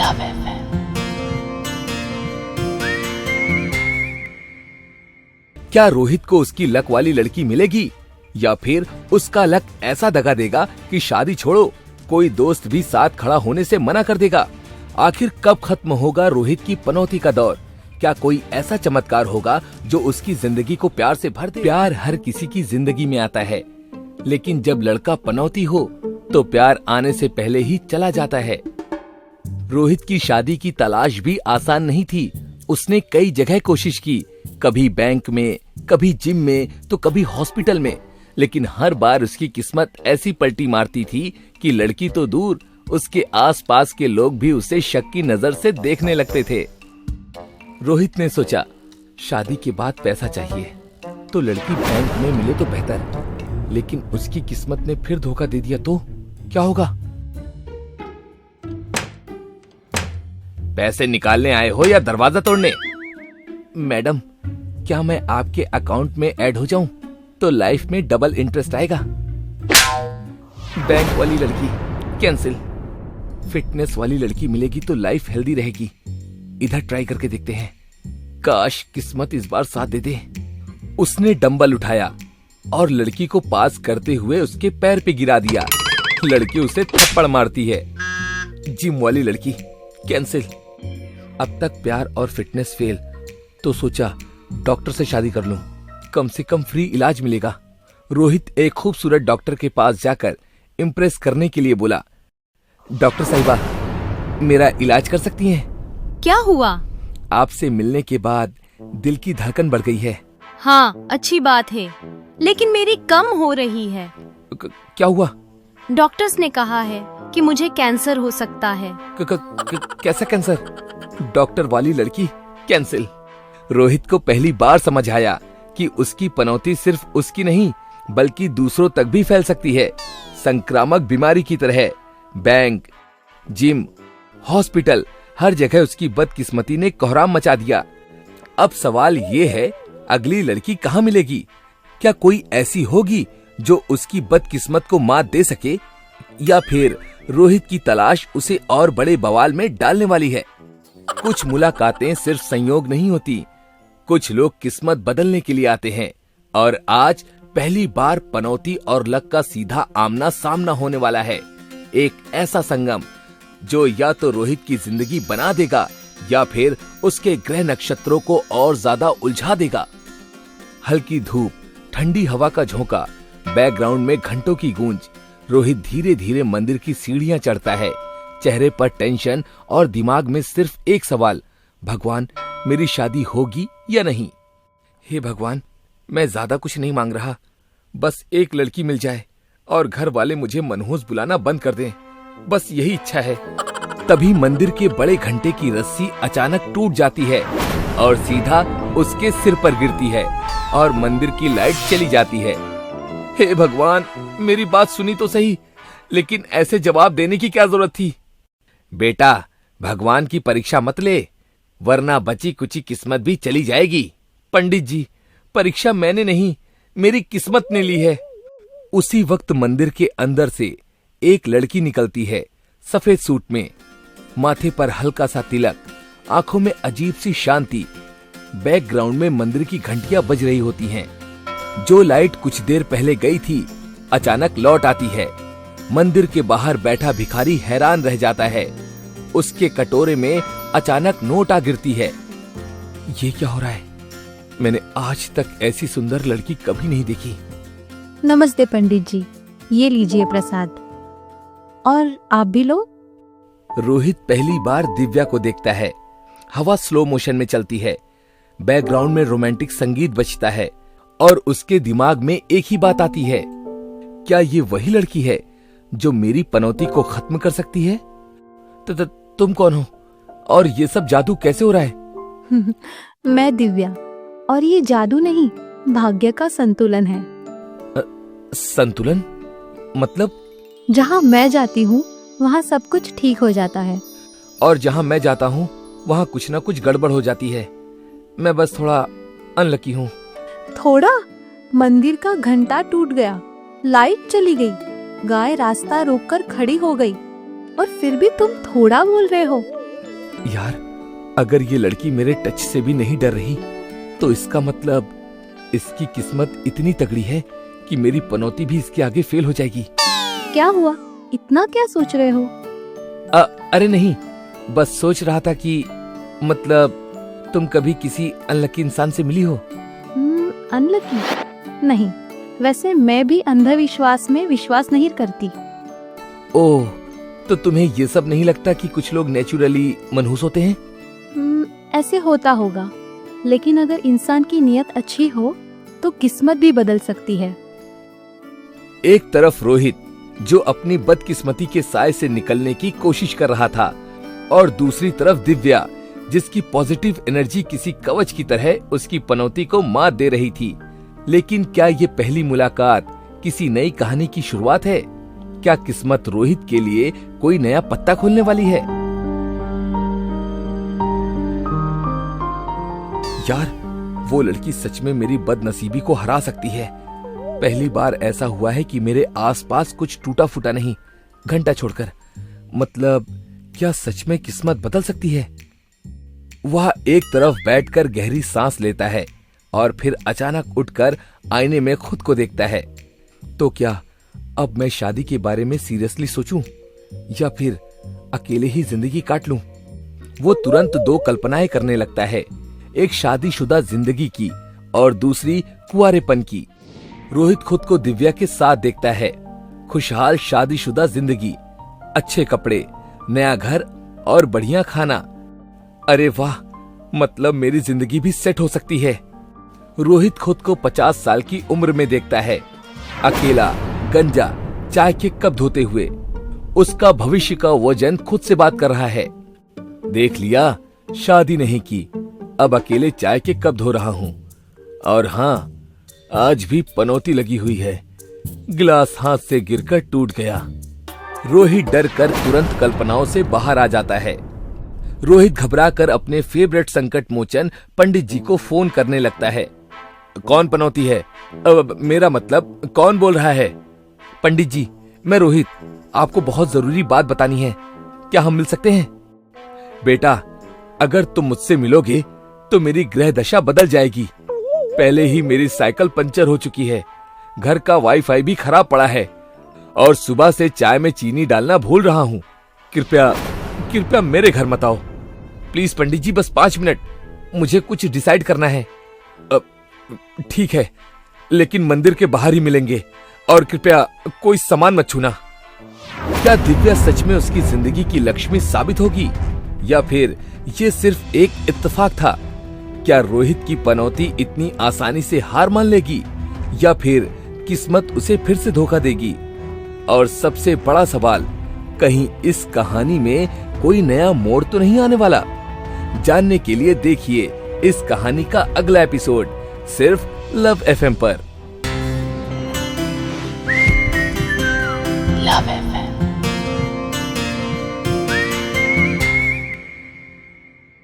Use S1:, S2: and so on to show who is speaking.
S1: Love FM।
S2: क्या रोहित को उसकी लक वाली लड़की मिलेगी या फिर उसका लक ऐसा दगा देगा कि शादी छोड़ो कोई दोस्त भी साथ खड़ा होने से मना कर देगा। आखिर कब खत्म होगा रोहित की पनौती का दौर? क्या कोई ऐसा चमत्कार होगा जो उसकी जिंदगी को प्यार से भर दे? प्यार हर किसी की जिंदगी में आता है, लेकिन जब लड़का पनौती हो तो प्यार आने से पहले ही चला जाता है। रोहित की शादी की तलाश भी आसान नहीं थी। उसने कई जगह कोशिश की, कभी बैंक में, कभी जिम में, तो कभी हॉस्पिटल में, लेकिन हर बार उसकी किस्मत ऐसी पलटी मारती थी कि लड़की तो दूर, उसके आसपास के लोग भी उसे शक की नजर से देखने लगते थे। रोहित ने सोचा, शादी के बाद पैसा चाहिए तो लड़की बैंक में मिले तो बेहतर, लेकिन उसकी किस्मत ने फिर धोखा दे दिया तो क्या होगा? पैसे निकालने आए हो या दरवाजा तोड़ने? मैडम, क्या मैं आपके अकाउंट में ऐड हो जाऊं तो लाइफ में डबल इंटरेस्ट आएगा? बैंक वाली लड़की कैंसिल। फिटनेस वाली लड़की मिलेगी तो लाइफ हेल्दी रहेगी। इधर ट्राई करके देखते हैं, काश किस्मत इस बार साथ दे दे। उसने डंबल उठाया और लड़की को पास करते हुए उसके पैर पे गिरा दिया। लड़की उसे थप्पड़ मारती है। जिम वाली लड़की कैंसिल। अब तक प्यार और फिटनेस फेल, तो सोचा डॉक्टर से शादी कर लूं, कम से कम फ्री इलाज मिलेगा। रोहित एक खूबसूरत डॉक्टर के पास जाकर इम्प्रेस करने के लिए बोला, डॉक्टर साहिबा, मेरा इलाज कर सकती हैं?
S3: क्या हुआ?
S2: आपसे मिलने के बाद दिल की धड़कन बढ़ गई है।
S3: हाँ, अच्छी बात है, लेकिन मेरी कम हो रही है।
S2: क्या हुआ?
S3: डॉक्टर्स ने कहा है कि मुझे कैंसर हो सकता है।
S2: कैसा कैंसर? डॉक्टर वाली लड़की कैंसिल। रोहित को पहली बार समझ आया कि उसकी पनौती सिर्फ उसकी नहीं बल्कि दूसरों तक भी फैल सकती है, संक्रामक बीमारी की तरह। बैंक, जिम, हॉस्पिटल, हर जगह उसकी बदकिस्मती ने कोहराम मचा दिया। अब सवाल ये है, अगली लड़की कहाँ मिलेगी? क्या कोई ऐसी होगी जो उसकी बदकिस्मत को मात दे सके, या फिर रोहित की तलाश उसे और बड़े बवाल में डालने वाली है? कुछ मुलाकातें सिर्फ संयोग नहीं होती, कुछ लोग किस्मत बदलने के लिए आते हैं, और आज पहली बार पनौती और लक का सीधा आमना सामना होने वाला है। एक ऐसा संगम जो या तो रोहित की जिंदगी बना देगा या फिर उसके ग्रह नक्षत्रों को और ज्यादा उलझा देगा। हल्की धूप, ठंडी हवा का झोंका, बैकग्राउंड में घंटों की गूंज। रोहित धीरे धीरे मंदिर की सीढ़ियां चढ़ता है, चेहरे पर टेंशन और दिमाग में सिर्फ एक सवाल, भगवान, मेरी शादी होगी या नहीं? हे भगवान, मैं ज्यादा कुछ नहीं मांग रहा, बस एक लड़की मिल जाए और घर वाले मुझे मनहूस बुलाना बंद कर दें, बस यही इच्छा है। तभी मंदिर के बड़े घंटे की रस्सी अचानक टूट जाती है और सीधा उसके सिर पर गिरती है और मंदिर की लाइट चली जाती है। हे भगवान, मेरी बात सुनी तो सही, लेकिन ऐसे जवाब देने की क्या जरूरत थी? बेटा, भगवान की परीक्षा मत ले, वरना बची कुची किस्मत भी चली जाएगी। पंडित जी, परीक्षा मैंने नहीं, मेरी किस्मत ने ली है। उसी वक्त मंदिर के अंदर से एक लड़की निकलती है, सफेद सूट में, माथे पर हल्का सा तिलक, आंखों में अजीब सी शांति। बैकग्राउंड में मंदिर की घंटियां बज रही होती हैं। जो लाइट कुछ देर पहले गई थी अचानक लौट आती है। मंदिर के बाहर बैठा भिखारी हैरान रह जाता है। उसके कटोरे में अचानक नोट आ गिरती है। ये क्या हो रहा है? मैंने आज तक ऐसी सुंदर लड़की कभी नहीं देखी।
S4: नमस्ते पंडित जी, ये लीजिए प्रसाद, और आप भी लो।
S2: रोहित पहली बार दिव्या को देखता है। हवा स्लो मोशन में चलती है, बैकग्राउंड में रोमांटिक संगीत बजता है और उसके दिमाग में एक ही बात आती है, क्या ये वही लड़की है जो मेरी पनौती को खत्म कर सकती है? तुम कौन हो और ये सब जादू कैसे हो रहा है?
S4: मैं दिव्या, और ये जादू नहीं, भाग्य का संतुलन है।
S2: संतुलन मतलब?
S4: जहाँ मैं जाती हूँ वहाँ सब कुछ ठीक हो जाता है,
S2: और जहाँ मैं जाता हूँ वहाँ कुछ ना कुछ गड़बड़ हो जाती है। मैं बस थोड़ा अनलकी हूँ।
S4: थोड़ा? मंदिर का घंटा टूट गया, लाइट चली गई, गाय रास्ता रोककर खड़ी हो गई, और फिर भी तुम थोड़ा बोल रहे हो।
S2: यार, अगर ये लड़की मेरे टच से भी नहीं डर रही तो इसका मतलब इसकी किस्मत इतनी तगड़ी है कि मेरी पनौती भी इसके आगे फेल हो जाएगी।
S4: क्या हुआ, इतना क्या सोच रहे हो?
S2: अरे नहीं, बस सोच रहा था कि मतलब तुम कभी किसी अनलकी इंसान से मिली हो?
S4: अनलकी? नहीं, वैसे मैं भी अंधविश्वास में विश्वास नहीं करती।
S2: ओह, तो तुम्हें ये सब नहीं लगता कि कुछ लोग नेचुरली मनहूस होते हैं?
S4: ऐसे होता होगा, लेकिन अगर इंसान की नीयत अच्छी हो तो किस्मत भी बदल सकती है।
S2: एक तरफ रोहित जो अपनी बदकिस्मती के साए से निकलने की कोशिश कर रहा था और दूसरी तरफ दिव्या जिसकी पॉजिटिव एनर्जी किसी कवच की तरह उसकी पनौती को मात दे रही थी। लेकिन क्या ये पहली मुलाकात किसी नई कहानी की शुरुआत है? क्या किस्मत रोहित के लिए कोई नया पत्ता खोलने वाली है? यार, वो लड़की सच में मेरी बदनसीबी को हरा सकती है। पहली बार ऐसा हुआ है कि मेरे आसपास कुछ टूटा फूटा नहीं, घंटा छोड़कर। मतलब क्या सच में किस्मत बदल सकती है? वह एक तरफ बैठकर गहरी सांस लेता है और फिर अचानक उठकर आईने में खुद को देखता है। तो क्या अब मैं शादी के बारे में सीरियसली सोचूं या फिर अकेले ही जिंदगी काट लूं? वो तुरंत दो कल्पनाएं करने लगता है, एक शादीशुदा जिंदगी की और दूसरी कुंवारेपन की। रोहित खुद को दिव्या के साथ देखता है, खुशहाल शादीशुदा जिंदगी, अच्छे कपड़े, नया घर और बढ़िया खाना। अरे वाह, मतलब मेरी जिंदगी भी सेट हो सकती है। रोहित खुद को 50 साल की उम्र में देखता है, अकेला, गंजा, चाय के कप धोते हुए। उसका भविष्य का वजन खुद से बात कर रहा है। देख लिया, शादी नहीं की, अब अकेले चाय के कप धो रहा हूँ। और हाँ, आज भी पनौती लगी हुई है। गिलास हाथ से गिरकर टूट गया। रोहित डर कर तुरंत कल्पनाओं से बाहर आ जाता है। रोहित घबराकर अपने फेवरेट संकट मोचन पंडित जी को फोन करने लगता है। कौन पनौती है? मेरा मतलब कौन बोल रहा है? पंडित जी, मैं रोहित, आपको बहुत जरूरी बात बतानी है। क्या हम मिल सकते हैं? बेटा, अगर तुम मुझसे मिलोगे तो मेरी ग्रह दशा बदल जाएगी। पहले ही मेरी साइकिल पंचर हो चुकी है, घर का वाईफाई भी खराब पड़ा है और सुबह से चाय में चीनी डालना भूल रहा हूँ। कृपया मेरे घर मत आओ। प्लीज पंडित जी, बस 5 मिनट, मुझे कुछ डिसाइड करना है। ठीक है, लेकिन मंदिर के बाहर ही मिलेंगे और कृपया कोई सामान मत छूना। क्या दिव्या सच में उसकी जिंदगी की लक्ष्मी साबित होगी या फिर ये सिर्फ एक इत्तेफाक था? क्या रोहित की पनौती इतनी आसानी से हार मान लेगी या फिर किस्मत उसे फिर से धोखा देगी? और सबसे बड़ा सवाल, कहीं इस कहानी में कोई नया मोड़ तो नहीं आने वाला? जानने के लिए देखिए इस कहानी का अगला एपिसोड सिर्फ लव FM पर।
S1: Love FM।